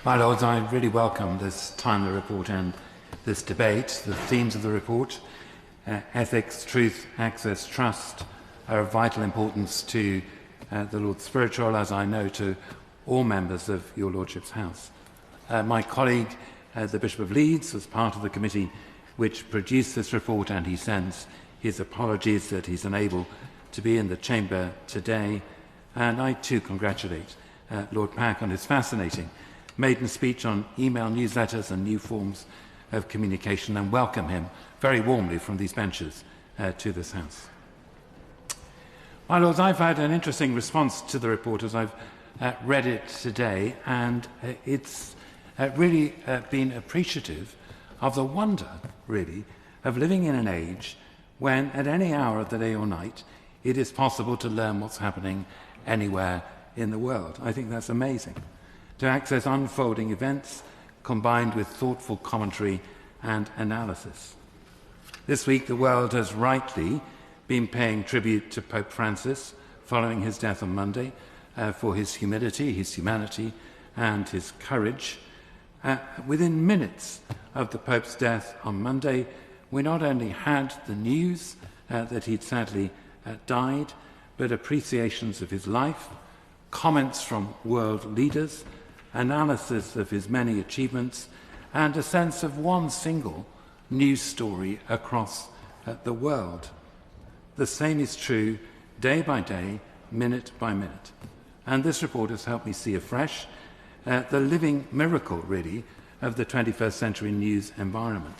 My Lords, I really welcome this timely report and this debate. The themes of the report, ethics, truth, access, trust, are of vital importance to the Lord Spiritual, as I know to all members of your Lordship's House. My colleague, the Bishop of Leeds, was part of the committee which produced this report, and he sends his apologies that he's unable to be in the chamber today. And I too congratulate Lord Pack on his fascinating maiden speech on email newsletters and new forms of communication, and welcome him very warmly from these benches to this House. My Lords, I've had an interesting response to the report as I've read it today, and it's really been appreciative of the wonder, really, of living in an age when at any hour of the day or night it is possible to learn what's happening anywhere in the world. I think that's amazing. To access unfolding events combined with thoughtful commentary and analysis. This week the world has rightly been paying tribute to Pope Francis following his death on Monday for his humility, his humanity and his courage. Within minutes of the Pope's death on Monday, we not only had the news that he'd sadly died, but appreciations of his life, comments from world leaders, analysis of his many achievements, and a sense of one single news story across the world. The same is true day by day, minute by minute. And this report has helped me see afresh the living miracle, really, of the 21st century news environment.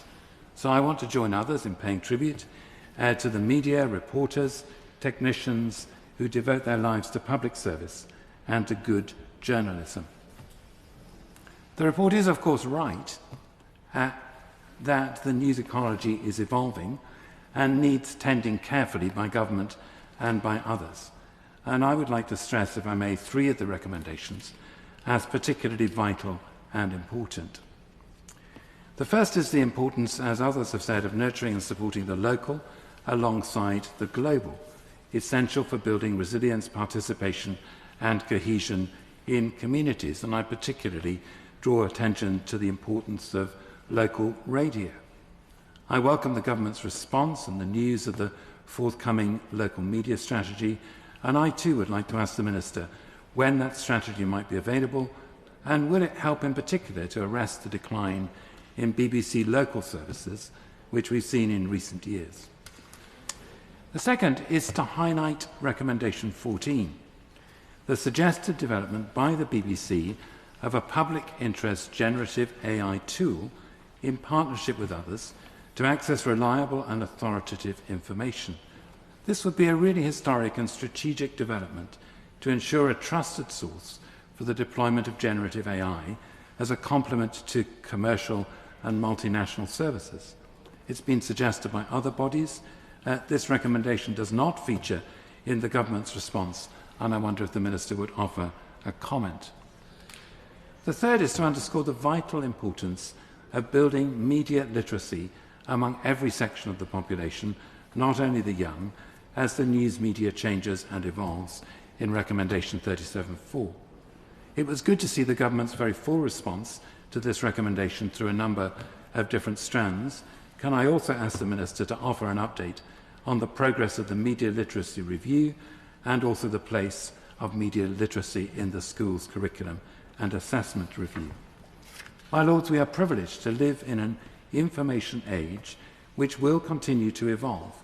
So I want to join others in paying tribute to the media, reporters, technicians who devote their lives to public service and to good journalism. The report is, of course, right that the news ecology is evolving and needs tending carefully by government and by others. And I would like to stress, if I may, three of the recommendations as particularly vital and important. The first is the importance, as others have said, of nurturing and supporting the local alongside the global, essential for building resilience, participation and cohesion in communities. And I particularly draw attention to the importance of local radio. I welcome the government's response and the news of the forthcoming local media strategy, and I too would like to ask the Minister when that strategy might be available, and will it help in particular to arrest the decline in BBC local services, which we've seen in recent years. The second is to highlight recommendation 14, the suggested development by the BBC of a public interest generative AI tool in partnership with others to access reliable and authoritative information. This would be a really historic and strategic development to ensure a trusted source for the deployment of generative AI as a complement to commercial and multinational services. It's been suggested by other bodies. This recommendation does not feature in the government's response, and I wonder if the Minister would offer a comment. The third is to underscore the vital importance of building media literacy among every section of the population, not only the young, as the news media changes and evolves in recommendation 37.4. It was good to see the government's very full response to this recommendation through a number of different strands. Can I also ask the Minister to offer an update on the progress of the media literacy review and also the place of media literacy in the school's curriculum and assessment review? My Lords, we are privileged to live in an information age which will continue to evolve.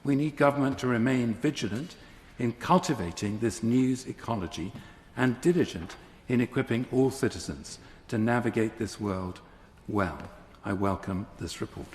We need government to remain vigilant in cultivating this news ecology and diligent in equipping all citizens to navigate this world well. I welcome this report.